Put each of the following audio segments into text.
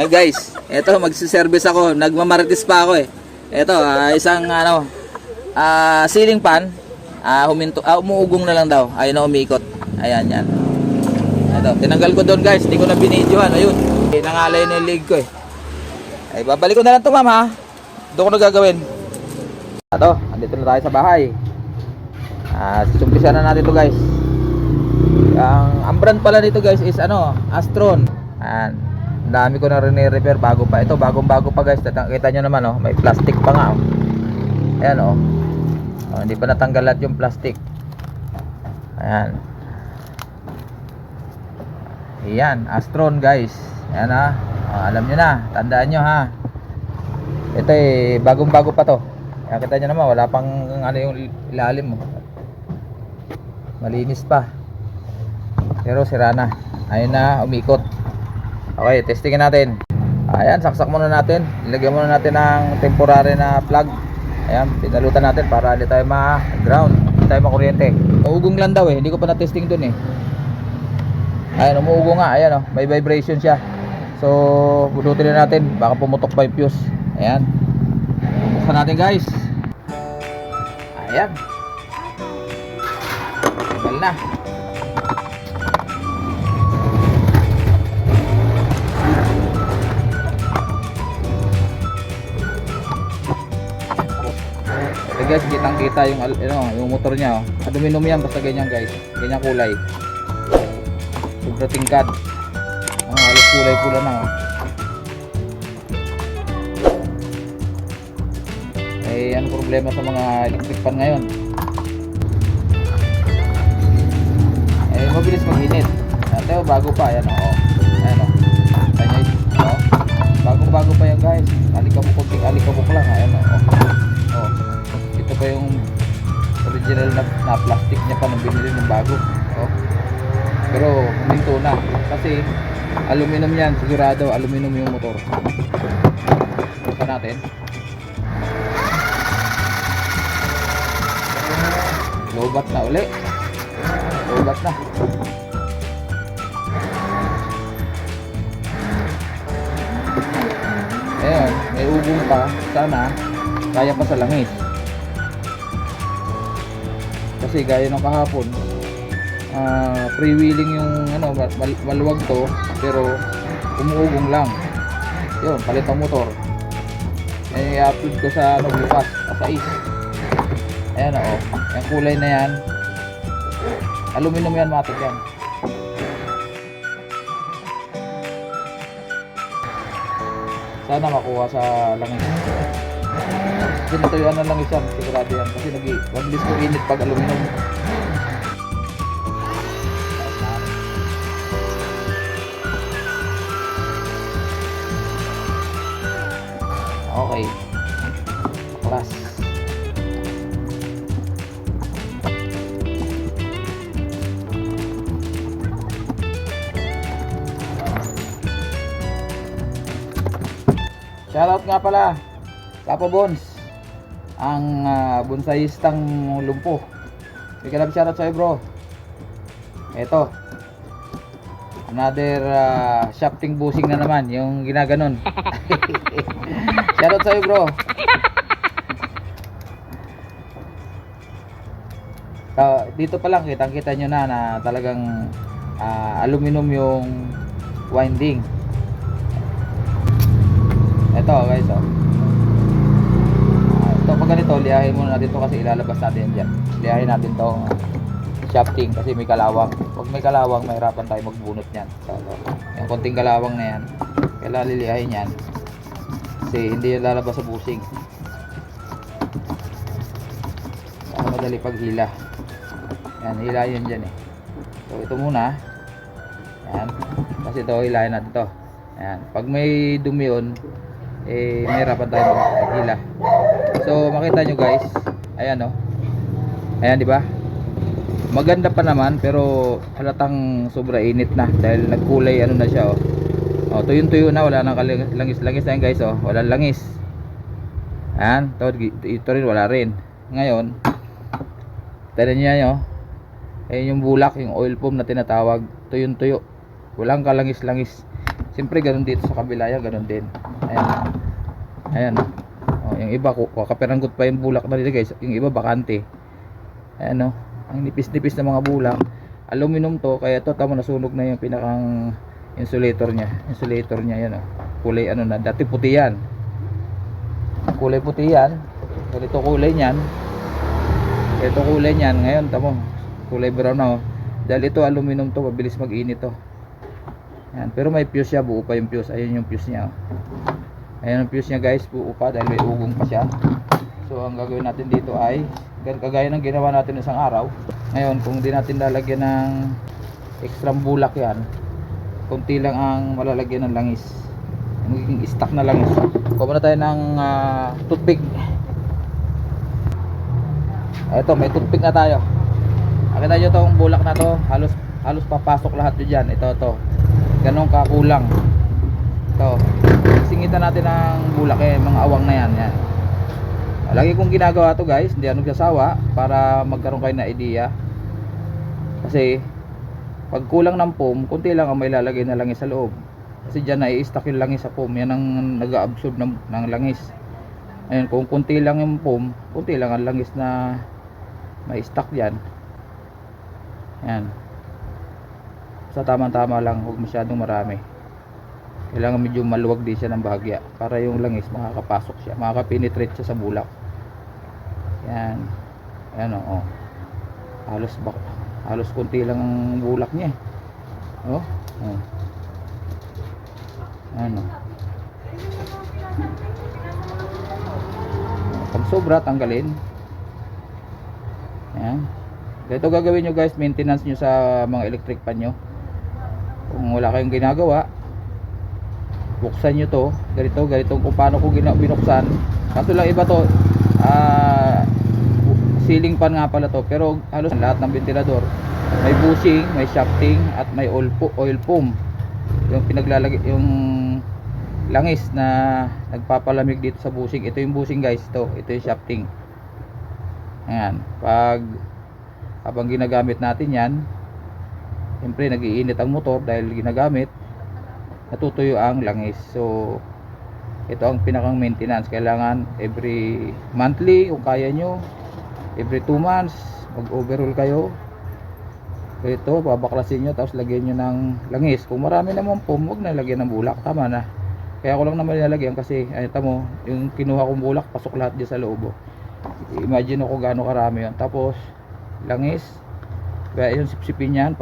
nyo guys. Ito, magsiservice ako. Nagmamarites pa ako eh. Ito, isang ceiling fan. Umuugong na lang daw. Ayun na umikot. Ayan, yan. Ito, tinanggal ko doon guys. Hindi ko na binidyohan. Ayun. Nangalay na yung leg ko eh. Ay, babalik ko na lang ito ma'am ha. Doon ko na gagawin. Ito, andito na tayo sa bahay. Sumpisa na natin ito guys. Ang brand pala nito guys is Astron. Ang dami ko na rin i-repair bago pa. Ito bagong bago pa guys. Kita nyo naman oh, may plastic pa nga oh. Ayan oh. Hindi pa natanggal lahat yung plastic. Ayan. Ayan, Astron guys. Ayan ha. Alam nyo na, tandaan nyo ha. Ito eh, bagong bago pa to. Ayan, kita nyo naman, wala pang yung ilalim mo. Malinis pa. Pero sira na. Ayun na, umikot. Okay, testingin natin. Ayan, saksak muna natin. Ilagyan muna natin ng temporary na plug. Ayan, pinalutan natin para hindi tayo ma-ground, hindi tayo makuryente. Uugong lang daw eh, hindi ko pa na-testing dun eh. Ayan, umuugo nga. Ayan may vibration siya. So, bunutin na natin. Baka pumutok pa yung fuse. Ayan. Buksan natin guys. Ayan. Tagal na. Ito guys, kitang-kita yung motor niya oh. Aluminum yan, basta ganyan guys. Ganyan kulay. Sobrang tingkad. Halos kulay-kulay na oh. Ano problema sa mga electric fan ngayon? Mabilis mag-init. Ate bago pa, ayan oh. Ayan oh. Ayan oh. Bagong-bago pa yan guys. Alikabok lang, ayan oh. Ito pa yung original na plastic niya pa nang binili ng bago. Oh. Pero huminto na kasi aluminum yan, sigurado aluminum yung motor. Buksan natin. Lobat na uli. Lobat na. Ayan, may ugong pa. Sana kaya pa sa langis. Kasi gaya ng kahapon, freewheeling yung maluwag to, pero umuugong lang. Yun, palit ang motor. I-upload ko sa bukas, sa is. Ayan o, yung kulay na yan, aluminum yan, matik yan. Sana makuha sa langis. Kasi natuyuan na langis yan, sigurado yan. Kasi mabilis ko init pag aluminum. Okay, class. Shoutout nga pala Papa Bones, ang bonsayistang lumpo. Bigyan lang shoutout sa'yo bro. Eto, another shafting busing na naman, yung ginaganon. Shoutout sa'yo bro. Dito pa lang kitang-kita nyo na talagang aluminum yung winding. Ito guys oh. Ito pag ganito, liyahin muna natin to kasi ilalabas natin yan dyan. Liyahin natin to shafting kasi may kalawang. Pag may kalawang, mahirapan tayo magbunot yan. So, yung konting kalawang na yan, kailangan liliyahin yan kasi hindi yan lalabas sa busing. Saka madali paghila. Yan, hilahin dyan eh. So ito muna. Yan. Kasi ito, hilahin natin to. Yan. Pag may dumi yun, may hirapan tayo maghila. So makita nyo guys, ayan oh. Ayan, di ba? Maganda pa naman pero halatang sobra init na dahil nagkulay na siya oh. Oh, tuyo na, wala nang langis-langis na yan guys oh. Walang langis. Ayan, ito rin wala rin. Ngayon, tignan niyo oh. Ayan yung bulak, yung oil foam na tinatawag, tuyo. Walang kalangis-langis. Siyempre ganun dito sa kabila yan, ganun din. Ayan. Ayan. Oh, yung iba kakaperanggot pa yung bulak na dito guys. Yung iba bakante. Ayan oh. Ang nipis-nipis na mga bulak. Aluminum to, kaya to tama nasunog na yung pinakang insulator niya. Insulator niya yan oh. Kulay ano na, dati puti yan. Kulay puti yan. Ganito kulay niyan. Ito kulay niyan. Ngayon tamo kulay brown na oh. Dahil ito aluminum to, mabilis mag-init to. Yan, pero may fuse siya, buo pa yung fuse. Ayun yung fuse niya. Ayun ang fuse niya guys, buo pa dahil may ugong pa siya. So ang gagawin natin dito ay kagaya ng ginawa natin isang araw. Ngayon, kung di natin lalagyan ng extra bulak yan, konti lang ang malalagyan ng langis. Magiging stock na langis. Kuha na tayo ng toothpick. Ito, may toothpick na tayo. Nakita nyo tong bulak na to, halos papasok lahat yun dyan. Ito, ganun kakulang. Ito, singitan natin ng bulak mga awang na yan. Lagi kong ginagawa to guys, hindi ako nagsasawa para magkaroon kayo na idea. Kasi pag kulang ng foam, kunti lang ang may lalagay na langis sa loob. Kasi dyan na-i-stack yung langis sa foam, yan ang nag-absorb ng langis. Ayun, kung kunti lang yung foam, kunti lang ang langis na may stack dyan. Yan. Sa tama-tama lang, huwag masyadong marami. Kailangan medyo maluwag din siya ng bahagya para yung langis makakapasok siya, makakapenetrate siya sa bulak. Yan. Ayan o. Halos konti lang ang bulak niya. Oh. Ano. Pag sobra, tanggalin. Yan. Ito gagawin nyo guys, maintenance nyo sa mga electric pan nyo. Kung wala kayong ginagawa, buksan nyo to. Ganito kung paano ko binuksan. Kaso lang iba to, ceiling fan nga pala to. Pero halos lahat ng ventilador may bushing, may shafting, at may oil foam. Yung pinaglalagay, yung langis na nagpapalamig dito sa bushing. Ito yung bushing guys, ito yung shafting. Ayan, habang ginagamit natin yan, siyempre nag-iinit ang motor dahil ginagamit, natutuyo ang langis. So ito ang pinakang maintenance. Kailangan every monthly kung kaya nyo, every 2 months mag overhaul kayo. Ito babaklasin nyo, tapos lagyan nyo ng langis. Kung marami naman foam, huwag na lagyan ng bulak, tama na. Kaya ko lang naman nilalagyan kasi ayun mo, yung kinuha kong bulak pasok lahat dyan sa loob. Imagine ako gaano karami yun. Tapos langis, kaya yung sipsipin yan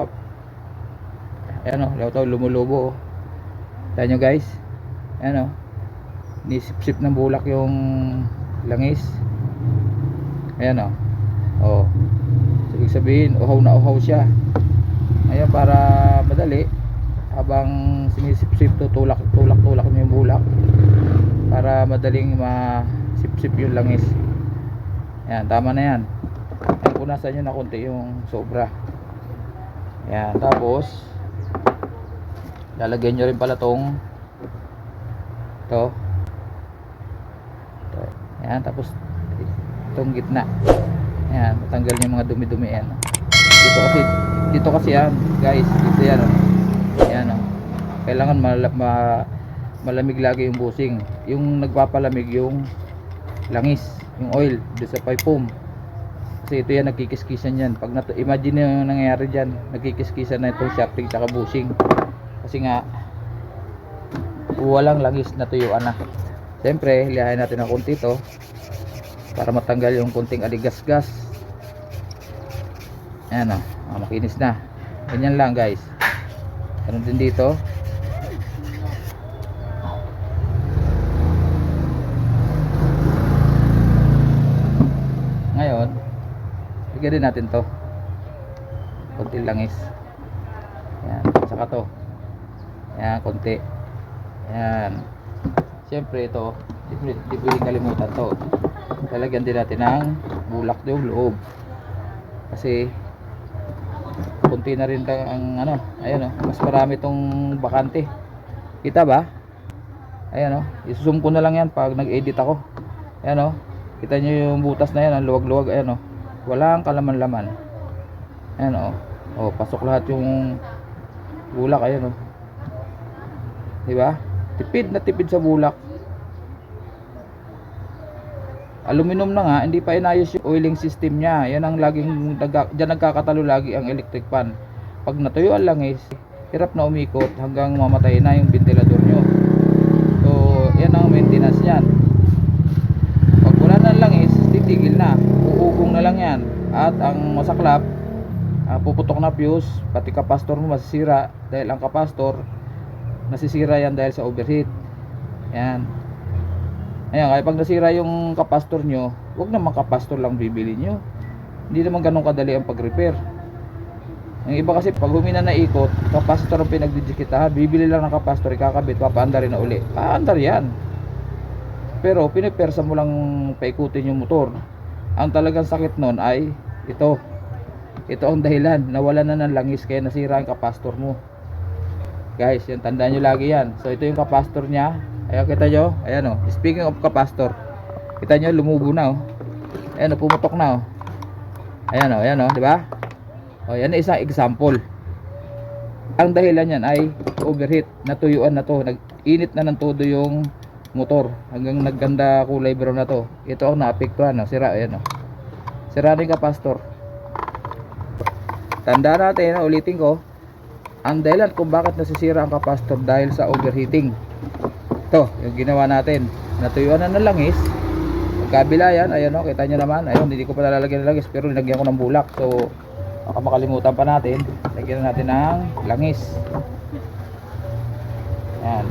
ayan o, lumulubo o. Tayo nyo guys, ayan o, nisipsip ng bulak yung langis. Ayan o. O, ibig sabihin uhaw na uhaw siya. Ayan, para madali habang sinisipsip to, tulak nyo yung bulak para madaling masipsip yung langis. Ayan, tama na yan. Ayan, punasan nyo na konti yung sobra. Ayan, tapos lalagyan nyo rin pala tong ito. Ayan, tapos itong gitna. Ayan, matanggal yung mga dumi-dumi yan. Dito kasi yan guys, dito yan o. Ayan o. Kailangan malamig lagi yung bushing. Yung nagpapalamig yung langis, yung oil dito sa pipe foam. Kasi ito yan, nagkikiskisan yan. Imagine yung nangyayari dyan, nagkikiskisan na itong shafting tsaka bushing. Kasi nga walang langis na tuyuan na. Siyempre, lihain natin ng konti to para matanggal yung konting aligas-gas. Ayan o, makinis na. Ganyan lang guys. Ganun din dito. Ngayon, lagyan din natin to konti langis. Ayan, saka to. Ayan, konti. Ayan. Siyempre ito, di pwedeng kalimutan to. Lalagyan din natin ng bulak yung loob. Kasi konti na rin ang ano, ayan o, mas marami tong bakante. Kita ba? Ayan o, isusum ko na lang yan pag nag-edit ako. Ayan o, kita nyo yung butas na yan, ang luwag-luwag. Ayan o, walang kalaman-laman. Ayan o, pasok lahat yung bulak. Ayan o, Di ba? Tipid na tipid sa bulak. Aluminum na nga, hindi pa inayos yung oiling system niya. Yan ang laging diyan nagkakatalo lagi ang electric fan. Pag natuyo ang langis, hirap na umikot hanggang mamatay na yung ventilador nyo. So, yan ang maintenance niyan. Pag wala na langis, titigil na. Uugong na lang yan. At ang masaklap, puputok na fuse, pati kapastor mo masisira dahil ang kapastor nasisira yan dahil sa overheat. Yan. Ayan, kaya pag nasira yung kapastor nyo, huwag naman kapastor lang bibili nyo. Hindi naman ganun kadali ang pag-repair. Yung iba kasi pag humina na ikot, kapastor ang pinagdidikitahan, bibili lang ng kapastor, ikakabit, papaandar na uli. Paandar yan. Pero pinipersa mo lang paikutin yung motor. Ang talagang sakit nun ay ito. Ito ang dahilan, nawalan na ng langis kaya nasira ang kapastor mo. Guys, yan, tandaan nyo lagi yan. So ito yung kapastor nya. Ayan, kita nyo, ayan o. Speaking of kapastor, kita nyo, lumubo na o. Ayan o, pumutok na o. Ayan o, di ba? O, yan isang example. Ang dahilan yan ay overheat. Natuyuan na to. Nag-init na ng todo yung motor. Hanggang nagganda kulay brown na to. Ito ang naapektuhan o. Sira, ayan o. Sira rin kapastor. Tandaan natin, ulitin ko. Ang dahilan kung bakit nasisira ang kapastor dahil sa overheating. Ito, yung ginawa natin. Natuyuan na ng langis. Pagkabila yan, ayan o, kita nyo naman. Ayun, hindi ko pa nalalagyan ng langis, pero nilagyan ko ng bulak. So, baka makalimutan pa natin. Lagyan natin ng langis. Yan.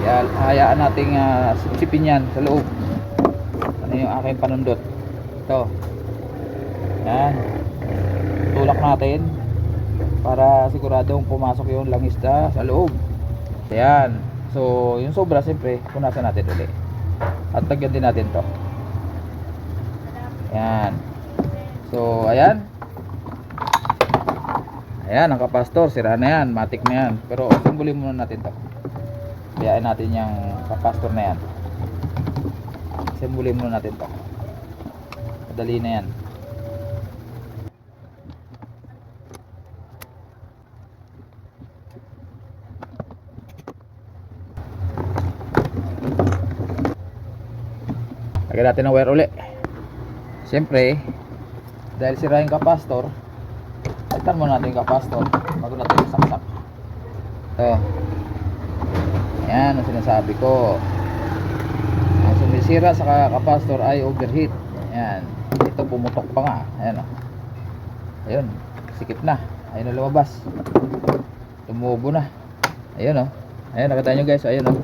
Yan, hayaan nating sipsipin yan sa loob. Ano yung aking panundot. Ito. Yan. Tulak natin para siguradong pumasok yung langis sa loob. Ayan. So, yung sobra siyempre, punasan natin ulit. At lagyan din natin to. Ayan. So, ayan. Ayan, ang kapastor. Sira na yan. Matik na yan. Pero, sumbulin muna natin to. Biyain natin yung kapastor na yan. Sumbulin muna natin to. Madali na yan. Lagyan natin ng wire uli. Siyempre, dahil sira yung kapastor, palitan muna natin yung kapastor bago natin isaksak. Ito. Ayan ang sinasabi ko. Ang sumisira sa kapastor ay overheat. Ayan. Ito pumutok pa nga. Ayan o. Ayun. Sikip na. Ayun na lumabas. Tumubo na. Ayun o. Ayun, nakita nyo guys. Ayun o.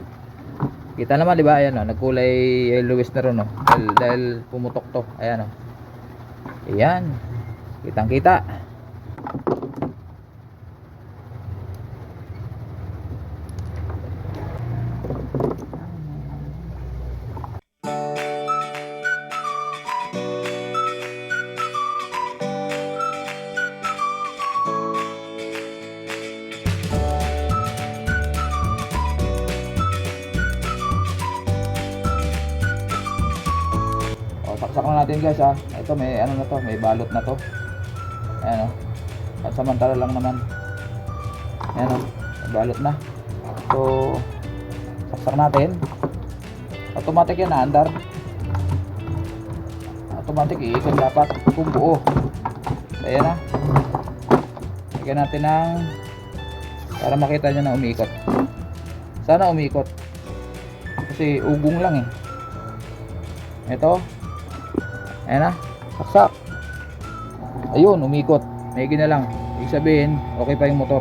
Kita naman, di ba? Ayan o, nagkulay yellowish na ron o. Dahil pumutok to. Ayan o. Ayan. Kitang kita. Saksak na natin guys ha. Ito may ano na to, may balot na to. Ayan o. Pansamantala lang naman. Ayan o, may balot na. So, saksak natin. Automatic yan, naandar. Automatic, iikot dapat kung buo. So, ayan na. Lagyan natin ng para makita nyo na umiikot. Sana umiikot. Kasi ugong lang eh. Ito. Ayan na, saksak. Ayun, umikot. Maigi na lang. Ibig sabihin, okay pa yung motor.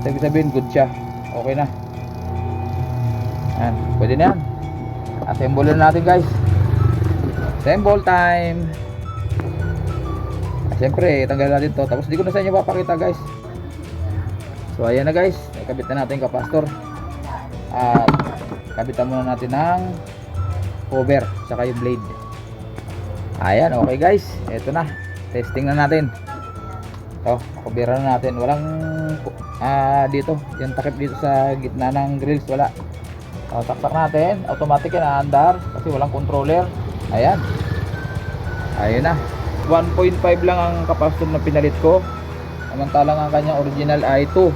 Ibig sabihin, good siya. Okay na. Ayan, pwede na yan. Assemble na natin guys. Assemble time. Siyempre, tanggal natin to. Tapos di ko na sa inyo papakita guys. So ayan na guys, nakabit na natin yung kapastor. At kabitan muna natin ng cover saka yung blade. Ayan, okay guys. Ito na. Testing na natin. Ito, coveran na natin. Walang dito, yung takip dito sa gitna ng grills, wala. Saksak natin. Automatic yan, aandar kasi walang controller. Ayan. Ayun na. 1.5 lang ang capacitor na pinalit ko. Samantalang ang kanyang original ay 2.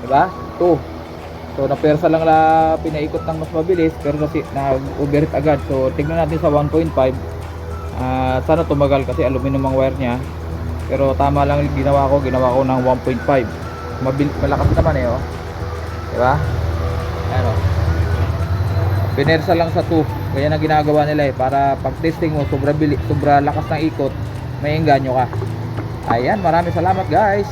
Diba? 2. So napersa lang la pinaikot ng mas mabilis pero na-overheat agad. So tignan natin sa 1.5. Sana tumagal kasi aluminum ang wire niya. Pero tama lang yung ginawa ko ng 1.5. Malakas naman eh, oh. Diba? Ayan, oh. Pinersa lang sa 2. Ganyan ang ginagawa nila eh, para pag testing mo sobra lakas ng ikot, may engganyo ka. Ayan, maraming salamat guys.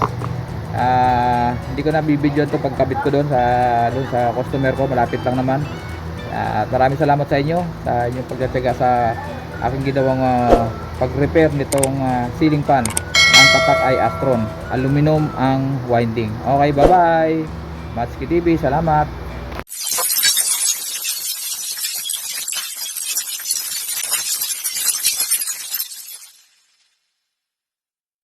Hindi ko na bibidyo ito pagkabit ko doon sa customer ko, malapit lang naman. At maraming salamat sa inyo sa inyong pagtitiyaga sa aking ginawang pag-repair nitong ceiling fan. Ang tatak ay Astron, aluminum ang winding. Okay, bye bye. Matsuki TV, salamat.